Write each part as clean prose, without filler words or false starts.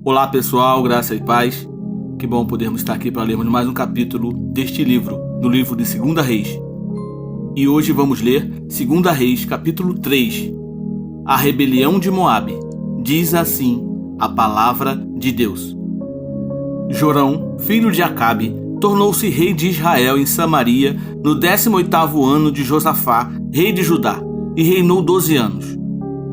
Olá pessoal, graça e paz. Que bom podermos estar aqui para lermos mais um capítulo deste livro, do livro de 2 Reis. E hoje vamos ler 2 Reis, capítulo 3. A rebelião de Moabe. Diz assim a palavra de Deus. Jorão, filho de Acabe, tornou-se rei de Israel em Samaria no 18º ano de Josafá, rei de Judá, e reinou 12 anos.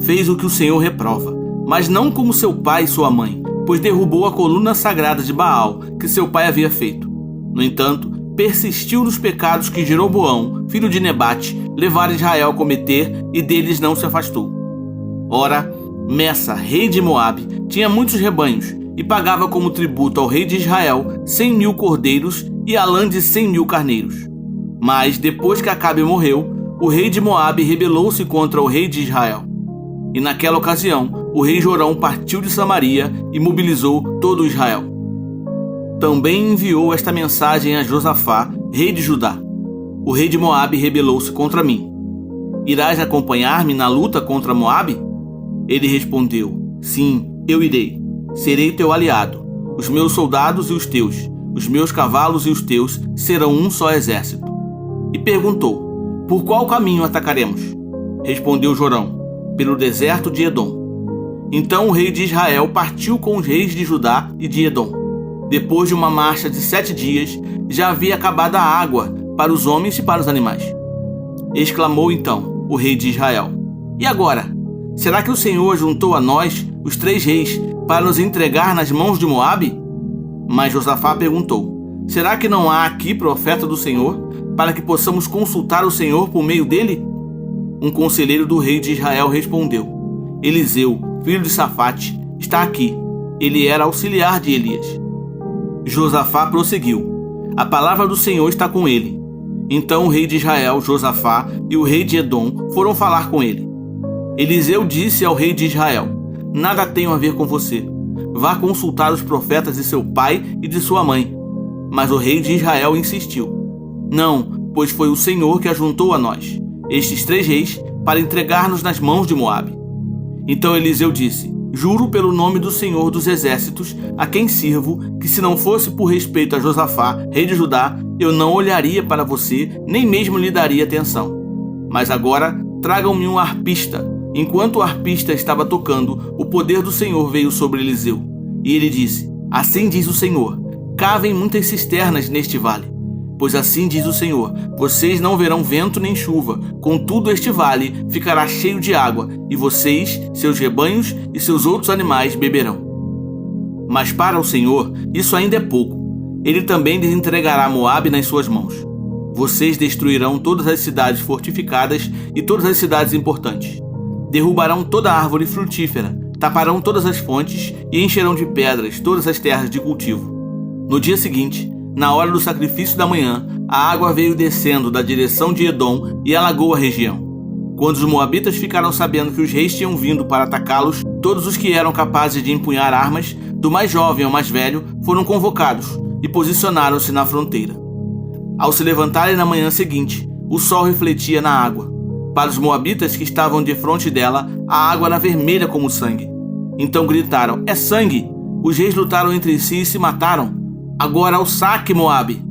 Fez o que o Senhor reprova, mas não como seu pai e sua mãe, pois derrubou a coluna sagrada de Baal, que seu pai havia feito. No entanto, persistiu nos pecados que Jeroboão, filho de Nebate, levara Israel a cometer, e deles não se afastou. Ora, Messa, rei de Moabe, tinha muitos rebanhos, e pagava como tributo ao rei de Israel 100.000 cordeiros e a lã de 100.000 carneiros. Mas, depois que Acabe morreu, o rei de Moabe rebelou-se contra o rei de Israel. E naquela ocasião, o rei Jorão partiu de Samaria e mobilizou todo Israel. Também enviou esta mensagem a Josafá, rei de Judá: o rei de Moabe rebelou-se contra mim. Irás acompanhar-me na luta contra Moabe? Ele respondeu: sim, eu irei. Serei teu aliado. Os meus soldados e os teus, os meus cavalos e os teus serão um só exército. E perguntou: por qual caminho atacaremos? Respondeu Jorão: pelo deserto de Edom. Então o rei de Israel partiu com os reis de Judá e de Edom. Depois de uma marcha de 7 dias, já havia acabado a água para os homens e para os animais. Exclamou então o rei de Israel: e agora? Será que o Senhor juntou a nós, os 3 reis, para nos entregar nas mãos de Moabe? Mas Josafá perguntou: será que não há aqui profeta do Senhor, para que possamos consultar o Senhor por meio dele? Um conselheiro do rei de Israel respondeu: Eliseu, filho de Safate, está aqui. Ele era auxiliar de Elias. Josafá prosseguiu: a palavra do Senhor está com ele. Então o rei de Israel, Josafá, e o rei de Edom foram falar com ele. Eliseu disse ao rei de Israel: nada tenho a ver com você. Vá consultar os profetas de seu pai e de sua mãe. Mas o rei de Israel insistiu: não, pois foi o Senhor que ajuntou a nós, estes 3 reis, para entregar-nos nas mãos de Moabe. Então Eliseu disse: juro pelo nome do Senhor dos exércitos, a quem sirvo, que se não fosse por respeito a Josafá, rei de Judá, eu não olharia para você, nem mesmo lhe daria atenção. Mas agora tragam-me um arpista. Enquanto o arpista estava tocando, o poder do Senhor veio sobre Eliseu. E ele disse: assim diz o Senhor, cavem muitas cisternas neste vale. Pois assim diz o Senhor, vocês não verão vento nem chuva, contudo este vale ficará cheio de água, e vocês, seus rebanhos e seus outros animais beberão. Mas para o Senhor, isso ainda é pouco. Ele também lhes entregará Moabe nas suas mãos. Vocês destruirão todas as cidades fortificadas e todas as cidades importantes. Derrubarão toda árvore frutífera, taparão todas as fontes e encherão de pedras todas as terras de cultivo. No dia seguinte, na hora do sacrifício da manhã, a água veio descendo da direção de Edom e alagou a região. Quando os moabitas ficaram sabendo que os reis tinham vindo para atacá-los, todos os que eram capazes de empunhar armas, do mais jovem ao mais velho, foram convocados e posicionaram-se na fronteira. Ao se levantarem na manhã seguinte, o sol refletia na água. Para os moabitas que estavam defronte dela, a água era vermelha como sangue. Então gritaram: é sangue! Os reis lutaram entre si e se mataram. Agora ao saque, Moabe!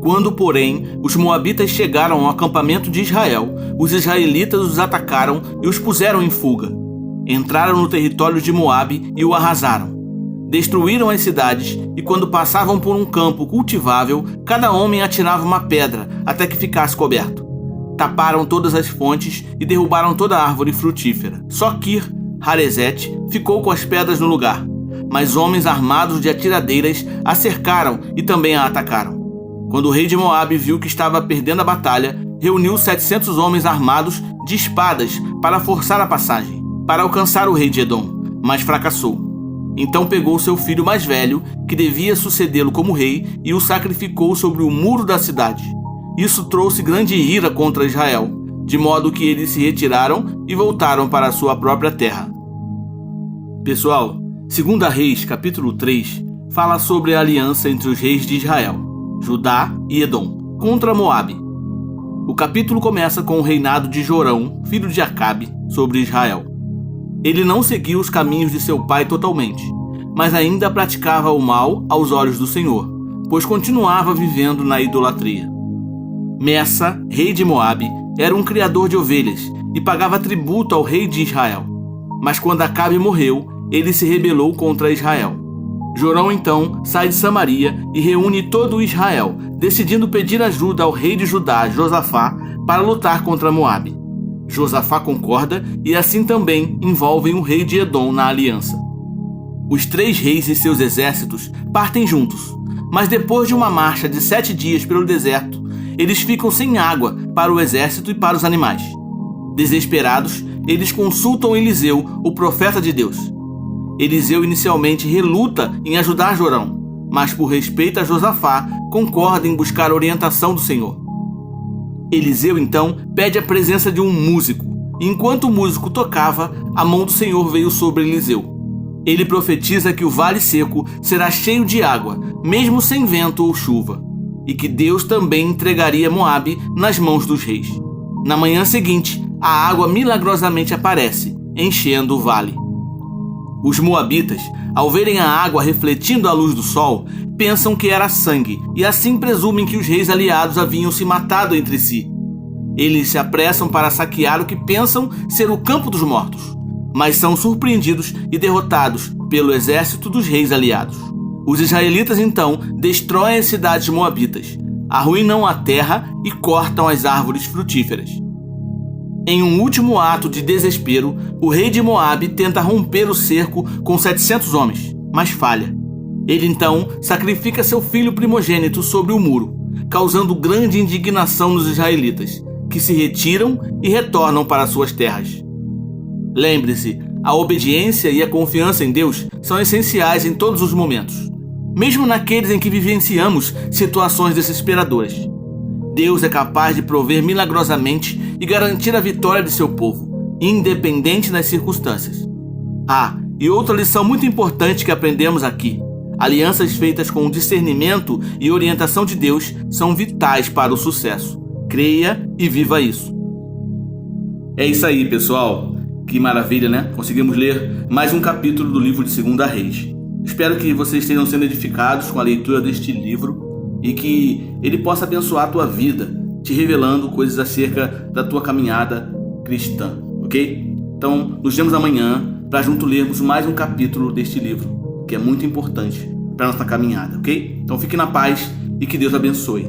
Quando, porém, os moabitas chegaram ao acampamento de Israel, os israelitas os atacaram e os puseram em fuga. Entraram no território de Moabe e o arrasaram. Destruíram as cidades e, quando passavam por um campo cultivável, cada homem atirava uma pedra até que ficasse coberto. Taparam todas as fontes e derrubaram toda a árvore frutífera. Só Kir-Haresete ficou com as pedras no lugar. Mas homens armados de atiradeiras a cercaram e também a atacaram. Quando o rei de Moabe viu que estava perdendo a batalha, reuniu 700 homens armados de espadas para forçar a passagem, para alcançar o rei de Edom, mas fracassou. Então pegou seu filho mais velho, que devia sucedê-lo como rei, e o sacrificou sobre o muro da cidade. Isso trouxe grande ira contra Israel, de modo que eles se retiraram e voltaram para a sua própria terra. Pessoal, 2 Reis, capítulo 3, fala sobre a aliança entre os reis de Israel, Judá e Edom, contra Moabe. O capítulo começa com o reinado de Jorão, filho de Acabe, sobre Israel. Ele não seguiu os caminhos de seu pai totalmente, mas ainda praticava o mal aos olhos do Senhor, pois continuava vivendo na idolatria. Messa, rei de Moabe, era um criador de ovelhas e pagava tributo ao rei de Israel. Mas quando Acabe morreu, ele se rebelou contra Israel. Jorão então sai de Samaria e reúne todo o Israel, decidindo pedir ajuda ao rei de Judá, Josafá, para lutar contra Moabe. Josafá concorda e assim também envolvem o rei de Edom na aliança. Os 3 reis e seus exércitos partem juntos, mas depois de uma marcha de 7 dias pelo deserto, eles ficam sem água para o exército e para os animais. Desesperados, eles consultam Eliseu, o profeta de Deus. Eliseu inicialmente reluta em ajudar Jorão, mas por respeito a Josafá, concorda em buscar a orientação do Senhor. Eliseu então pede a presença de um músico, e enquanto o músico tocava, a mão do Senhor veio sobre Eliseu. Ele profetiza que o vale seco será cheio de água, mesmo sem vento ou chuva, e que Deus também entregaria Moabe nas mãos dos reis. Na manhã seguinte, a água milagrosamente aparece, enchendo o vale. Os moabitas, ao verem a água refletindo a luz do sol, pensam que era sangue e assim presumem que os reis aliados haviam se matado entre si. Eles se apressam para saquear o que pensam ser o campo dos mortos, mas são surpreendidos e derrotados pelo exército dos reis aliados. Os israelitas então destroem as cidades moabitas, arruinam a terra e cortam as árvores frutíferas. Em um último ato de desespero, o rei de Moabe tenta romper o cerco com 700 homens, mas falha. Ele então sacrifica seu filho primogênito sobre o muro, causando grande indignação nos israelitas, que se retiram e retornam para suas terras. Lembre-se, a obediência e a confiança em Deus são essenciais em todos os momentos, mesmo naqueles em que vivenciamos situações desesperadoras. Deus é capaz de prover milagrosamente e garantir a vitória de seu povo, independente das circunstâncias. E outra lição muito importante que aprendemos aqui: alianças feitas com o discernimento e orientação de Deus são vitais para o sucesso. Creia e viva isso. É isso aí, pessoal. Que maravilha, né? Conseguimos ler mais um capítulo do livro de 2 Reis. Espero que vocês estejam sendo edificados com a leitura deste livro e que ele possa abençoar a tua vida, te revelando coisas acerca da tua caminhada cristã, ok? Então, nos vemos amanhã para junto lermos mais um capítulo deste livro, que é muito importante para a nossa caminhada, ok? Então, fique na paz e que Deus abençoe.